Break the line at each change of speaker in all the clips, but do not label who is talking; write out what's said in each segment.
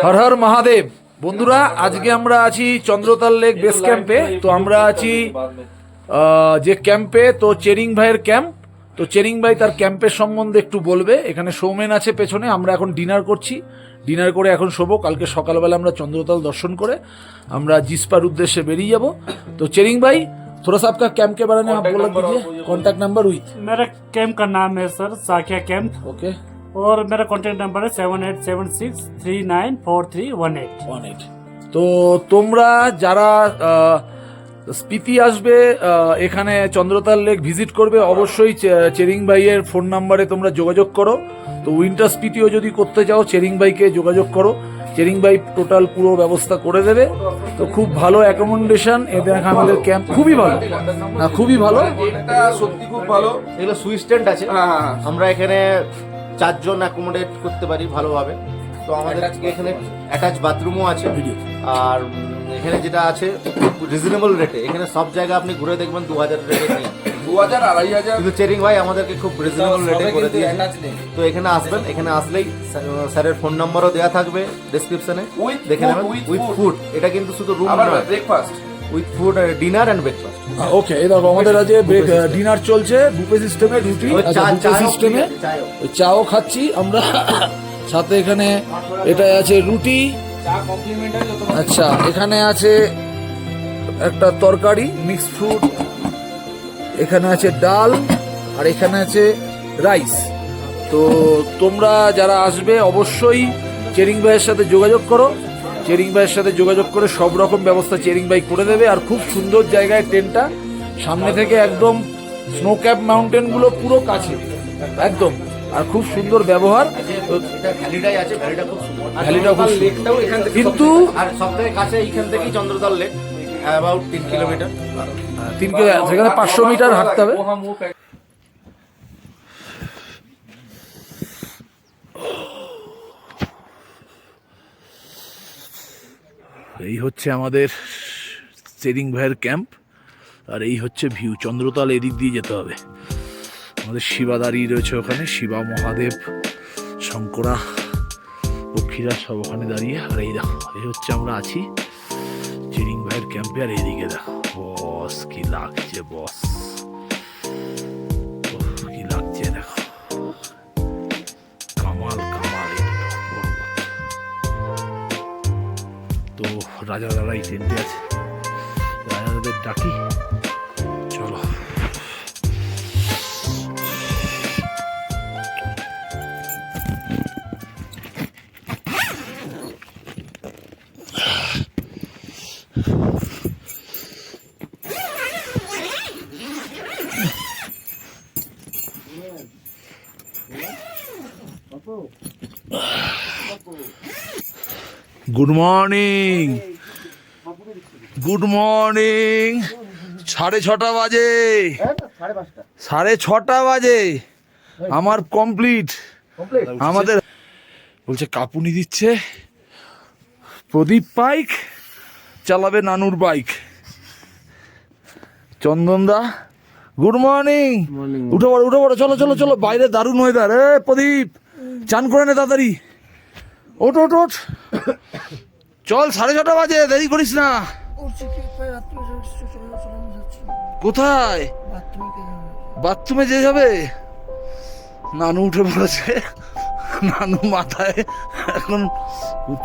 হর হর মহাদেব। বন্ধুরা, আজকে আমরা আছি চন্দ্রতাল লেক বেস ক্যাম্পে। তো আমরা আছি যে ক্যাম্পে, তো চেরিং ভাইয়ের ক্যাম্প। তো চেরিং ভাই তার ক্যাম্পের সম্বন্ধে একটু বলবে। এখানে সৌমেন আছে পেছনে। আমরা এখন ডিনার করছি, ডিনার করে এখন শোবো। কালকে সকালবেলা আমরা চন্দ্রতাল দর্শন করে আমরা জিসপার উদ্দেশ্যে बेरिए যাব। तो चेरिंग भाई, थोड़ा सा आपका कैंप के बारे में आप बोल दीजिए। कॉन्टैक्ट नंबर हुई
मेरा कैंप का नाम है सर साकिया कैंप,
ओके
और मेरा कॉन्टैक्ट नंबर है 7876394318।
তো তোমরা যারা স্পিতি আসবে, এখানে চন্দ্রতাল লেক ভিজিট করবে, অবশ্যই চেরিং ভাইয়ের ফোন নাম্বারে তোমরা যোগাযোগ করো। তো উইন্টার স্পিতিও যদি করতে চাও, চেরিং ভাইকে যোগাযোগ করো। চেরিং ভাই টোটাল পুরো ব্যবস্থা করে দেবে। তো খুব ভালো অ্যাকোমোডেশন, এদের আমাদের ক্যাম্প খুবই ভালো, খুবই ভালো,
সত্যি খুব ভালো।
এগুলো সুইচ স্ট্যান্ড আছে, আমরা এখানে 4 জন অ্যাকোমোডেট করতে পারি ভালোভাবে। তো আমাদের এখানে অ্যাটাচ বাথরুমও আছে। আর এখানে যেটা আছে রিজনেবল রেটে, এখানে সব জায়গা আপনি ঘুরে দেখবেন 2000 রেটে নেই,
2000 2500।
কিন্তু চেরিং ভাই আমাদেরকে খুব রিজনেবল রেটে করে দিয়েছে। তো এখানে আসবেন, এখানে আসলেই স্যারের ফোন নাম্বারও দেওয়া থাকবে ডেসক্রিপশনে, দেখে নেবেন। উইথ ফুড, এটা কিন্তু শুধু রুম নয়,
breakfast
with food, dinner and breakfast.
Okay, এই দেখো আমাদের আজ ডিনার চলছে বুফে সিস্টেমে, রুটি বুফে সিস্টেমে, চাও খাচ্ছি আমরা। সাথে এখানে এটা আছে রুটি, আচ্ছা এখানে আছে একটা তরকারি মিক্স ফ্রুট, এখানে আছে ডাল, আর এখানে আছে রাইস। তো তোমরা যারা আসবে অবশ্যই চেরিং ভাইয়ের সাথে যোগাযোগ করো। চেরিং ভাইয়ের সাথে যোগাযোগ করে সব রকম ব্যবস্থা চেরিং ভাই করে দেবে। আর খুব সুন্দর জায়গায় টেন্টটা, সামনে থেকে একদম স্নো ক্যাপ মাউন্টেনগুলো পুরো কাছে একদম, আর খুব সুন্দর ব্যবহার।
ভ্যালিটাই আছে, ভ্যালিটা খুব সুন্দর,
ভ্যালিটাও খুব সুন্দর।
লেকটাও এখান থেকে,
কিন্তু
আর সবথেকে কাছে এইখান থেকেই Chandratal lake, about 3 kilometre.
3 kilometre, সেখানে 500 মিটার হাঁটতে হবে। এই হচ্ছে আমাদের চেরিং ভাইয়ের ক্যাম্প, আর এই হচ্ছে ভিউ। চন্দ্রতাল এদিক দিয়ে যেতে হবে। আমাদের শিবা দাঁড়িয়ে রয়েছে ওখানে, শিবা, মহাদেব, শঙ্করা, পক্ষীরা সব ওখানে দাঁড়িয়ে। আর এই দেখো, এই হচ্ছে আমরা আছি চেরিং ভাইয়ের ক্যাম্পে। আর এইদিকে দেখো বস, কি লাগছে বস, কি লাগছে দেখো, কামাল কামাল। তো রাজাদারা এই টেন্টে আছে, রাজাদাদের ডাকি, চলো। Good morning, good morning. 6:30 বাজে, 6:30 বাজে, আমার কমপ্লিট। আমাদের বলছে কাপুনি দিচ্ছে, প্রদীপ পাইক চালাবে নানুর বাইক। চন্দনদা গুড মর্নিং, উঠে পড়ো উঠে পড়ো, চলো চলো চলো, বাইরে দারুণ ওয়েদার। এ প্রদীপ, চান করে নে তাড়াতাড়ি, ওঠ ওঠ ওঠ, চল 6:30 বাজে, দেরি করিস না। কোথায়? বাথরুমে যে যাবে। নানু উঠে পড়েছে, নানু মাথায় এখন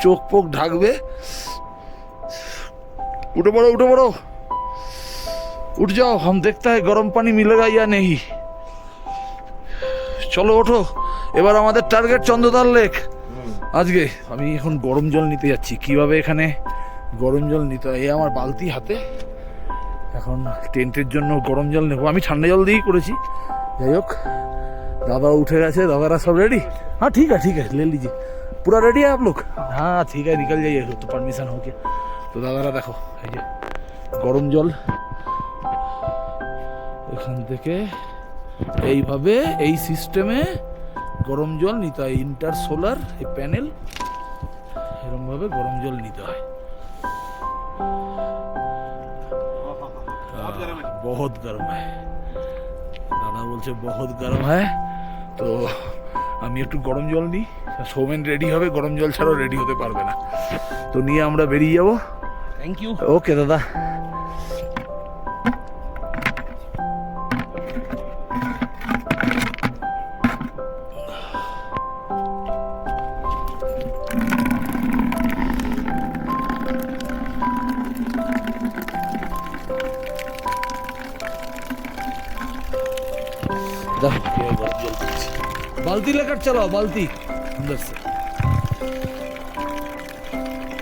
চোখ পোক ঢাকবে। উঠে পড়ো উঠে পড়ো, উঠ যাও, হাম দেখতে হয় গরম পানি মিলেগা ইয়া নেই। চলো ওঠো, এবার আমাদের টার্গেট চন্দ্রতাল লেক। আজকে আমি এখন গরম জল নিতে যাচ্ছি। কিভাবে এখানে গরম জল নিতে হয়, এই আমার বালতি হাতে। এখন টেন্টের জন্য গরম জল নেবো, আমি ঠান্ডা জল দিয়েই করেছি। যাই হোক, दादा उठे गए, दादारा सब रेडी। हाँ ठीक है ले लीजिए, पूरा रेडी है आप लोग? हाँ ठीक है, निकल जाइए तो परमिशन हो गया। तो दादारा देखो এই যে গরম জল এখান থেকে এইভাবে এই সিস্টেমে গরম জল নিতে হয়। ইন্টার সোলার এই প্যানেল, এরকম ভাবে গরম জল নিতে হয়। बहुत गर्म है, দাদা বলছে বহুত গরম है। তো আমি একটু গরম জল নিই। সৌমেন রেডি হবে, গরম জল ছাড়াও রেডি হতে পারবে না। তো নিয়ে আমরা বেরিয়ে যাবো।
Thank you.
ওকে দাদা। बाल्टी लेकर चलाओ, बाल्टी अंदर से।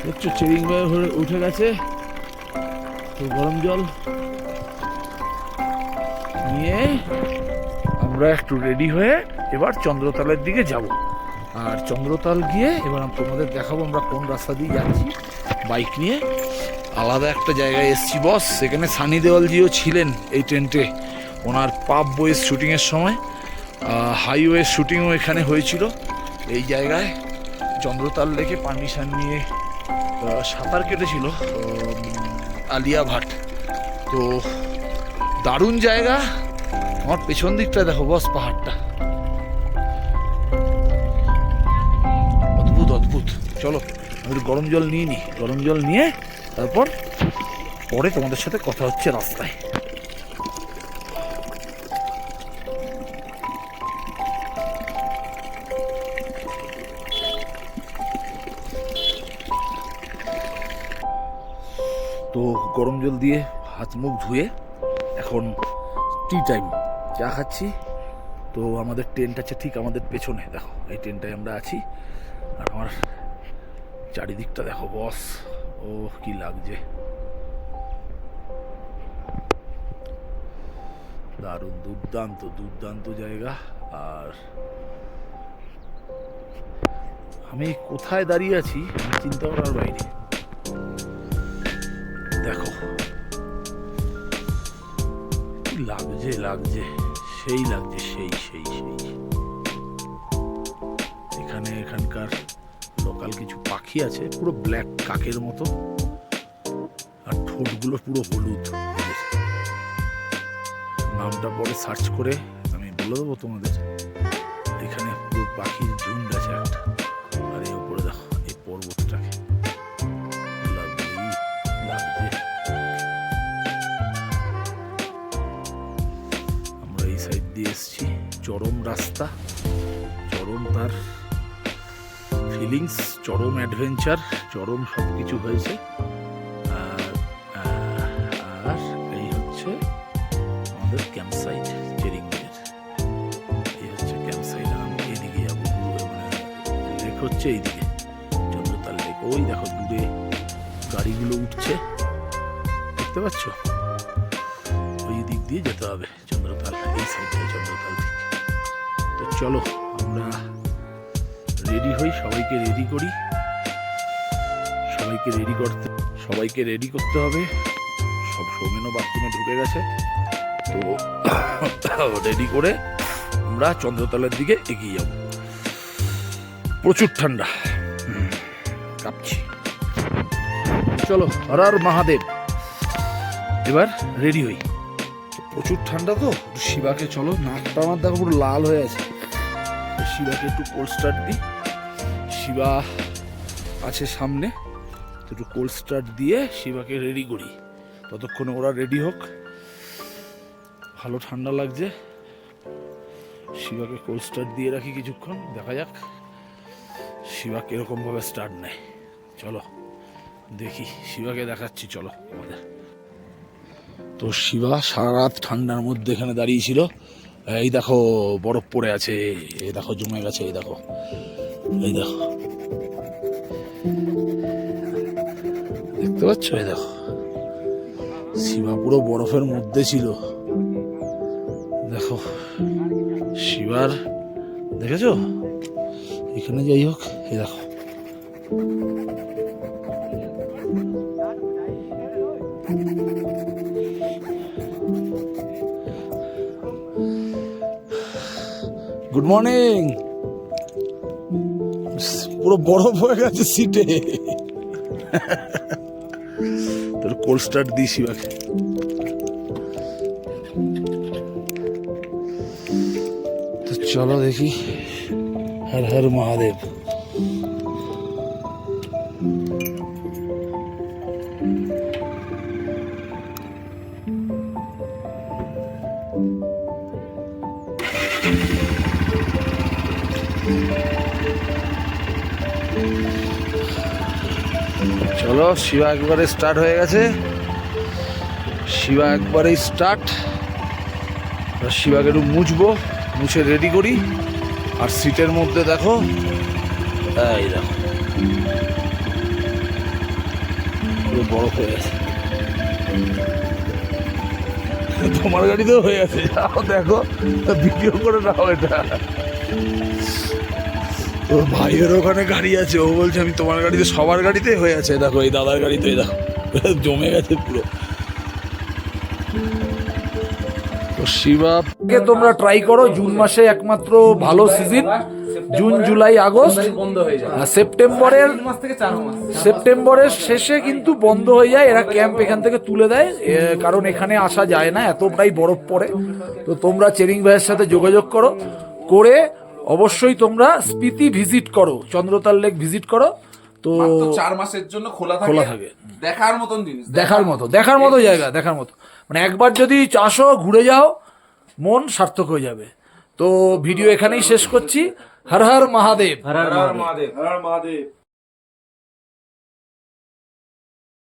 দেখছো চেরিং হয়ে উঠে গেছে, তো গরম জল নিয়ে আমরা একটু রেডি হয়ে এবার চন্দ্রতালের দিকে যাব। আর চন্দ্রতাল গিয়ে এবার তোমাদের দেখাবো আমরা কোন রাস্তা দিয়ে যাচ্ছি বাইক নিয়ে। আলাদা একটা জায়গায় এসছি বস, সেখানে সানি দেওয়ালজিও ছিলেন এই টেন্টে। ওনার পাপ বয়ের শুটিংয়ের সময় হাইওয়ে শুটিংও এখানে হয়েছিল এই জায়গায়। চন্দ্রতাল লেকে পারমিশন নিয়ে সাঁতার কেটেছিল আলিয়া ভাট। তো দারুণ জায়গা। আমার পেছন দিকটা দেখো বস, পাহাড়টা অদ্ভুত অদ্ভুত। চলো আমি গরম জল নিয়ে নিই, গরম জল নিয়ে তারপর পরে তোমাদের সাথে কথা হচ্ছে রাস্তায়। তো গরম জল দিয়ে হাত মুখ ধুয়ে এখন টি টাইম, চা খাচ্ছি। তো আমাদের টেন্ট আছে ঠিক আমাদের পেছনে, দেখো এই টেন্টটায় আমরা আছি। আর আমার চারিদিকটা দেখো বস, ও কি লাগছে, দারুণ দুর্দান্ত দুর্দান্ত জায়গা। আর আমি কোথায় দাঁড়িয়ে আছি চিন্তা করার বাইরে। দেখো কি লাগছে, লাগছে সেই লাগছে, সেই সেই সেই। এখানকার লোকাল কিছু পাখি আছে পুরো ব্ল্যাক কাকের মতো, আর ঠোঁটগুলো পুরো হলুদ। নামটা পরে সার্চ করে আমি বলে দেবো তোমাদের। এখানে পুরো পাখির ঝুন্ড আছে একটা। আর এই উপরে দেখো এই পর্বতটাকে লাগছে। আমরা এই সাইড দিয়ে এসছি, চরম রাস্তা, চরম তার ফিলিংস, চরম অ্যাডভেঞ্চার, চরম সব কিছু হয়েছে। আর এই হচ্ছে আমাদের ক্যাম্প সাইট চেরিংয়ের। এই হচ্ছে ক্যাম্প সাইট। আমি এইদিকে যাবো, মানে লেক হচ্ছে এইদিকে চন্দ্রতাল লেক। ওই দেখো দূরে গাড়িগুলো উঠছে, দেখতে পাচ্ছ? ওই দিক দিয়ে যেতে হবে চন্দ্রতাল, এই সাইডে চন্দ্রতাল থেকে। তো চলো আমরা রেডি হই, সবাইকে রেডি করি। সবাইকে রেডি করতে হবে। সব সৌমেনও বাথরুমে ঢুকে গেছে। তো রেডি করে আমরা চন্দ্রতলার দিকে এগিয়ে যাব। প্রচুর ঠান্ডা, কাঁপছি। চলো হর হর মহাদেব, এবার রেডি হই। প্রচুর ঠান্ডা তো শিবাকে, চলো নাকটা আমার দেখো পুরো লাল হয়ে আছে। শিবাকে একটু কোল্ড স্টার্ট দিই। শিবা আছে সামনে, একটু কোল্ড স্টার্ট দিয়ে শিবাকে রেডি করি। ততক্ষণে ওরা রেডি হোক। ভালো ঠান্ডা লাগছে, শিবাকে কোল্ড স্টার্ট দিয়ে রাখি কিছুক্ষণ, দেখা যাক শিবা কিরকম ভাবে স্টার্ট নেয়। চলো দেখি, শিবাকে দেখাচ্ছি। চলো আমাদের। তো শিবা সারা রাত ঠান্ডার মধ্যে এখানে দাঁড়িয়েছিল। এই দেখো বরফ পড়ে আছে, এই দেখো জমে গেছে, এই দেখো, এই দেখো, দেখতে পাচ্ছ? এই দেখো শিবা পুরো বরফের মধ্যে ছিল। দেখো শিবার, দেখেছো? এখানে যাই হোক, এই দেখো গুড মর্নিং। পুরো বরফ হয়ে গেছে সিটে। তোর কোল্ড স্টার্ট দিই শিবাকে। তো চলো দেখি। হর হর মহাদেব। চলো, শিবা একবারে স্টার্ট হয়ে গেছে। শিবা একবারেই স্টার্ট। শিবাকে একটু মুছবো, মুছে রেডি করি। আর সিটের মধ্যে দেখো, এই দেখো পুরো বরফ হয়ে গেছে। তোমার গাড়িতেও হয়ে গেছে, যাও দেখো, ভিডিও করে নাও এটা। তো ভাইয়ের ওখানে গাড়ি আছে, ও বলছে আমি তোমার গাড়িতে, সবার গাড়িতে হয়ে আছে। দেখো এই দাদার গাড়িতে দেখো জমে গেছে পুরো। তো শিবাকে তোমরা ট্রাই করো, জুন মাসে একমাত্র ভালো সিজন। জুন, জুলাই, আগস্ট, সেপ্টেম্বরের শেষে কিন্তু বন্ধ হয়ে যায়। এরা ক্যাম্প এখান থেকে তুলে দেয়, কারণ এখানে আসা যায় না, এতটাই বরফ পড়ে। তো তোমরা চেরিং ভাইয়ের সাথে যোগাযোগ করো, করে অবশ্যই তোমরা স্পিতি ভিজিট করো, চন্দ্রতাল লেক ভিজিট করো। তো
4 মাসের জন্য খোলা
খোলা
থাকে,
থাকে।
দেখার মতন জিনিস,
দেখার মতো জায়গা, দেখার মতো। মানে একবার যদি আসো, ঘুরে যাও, মন সার্থক হয়ে যাবে। তো ভিডিও এখানেই শেষ করছি। হর হর মহাদেব।
মহাদেব।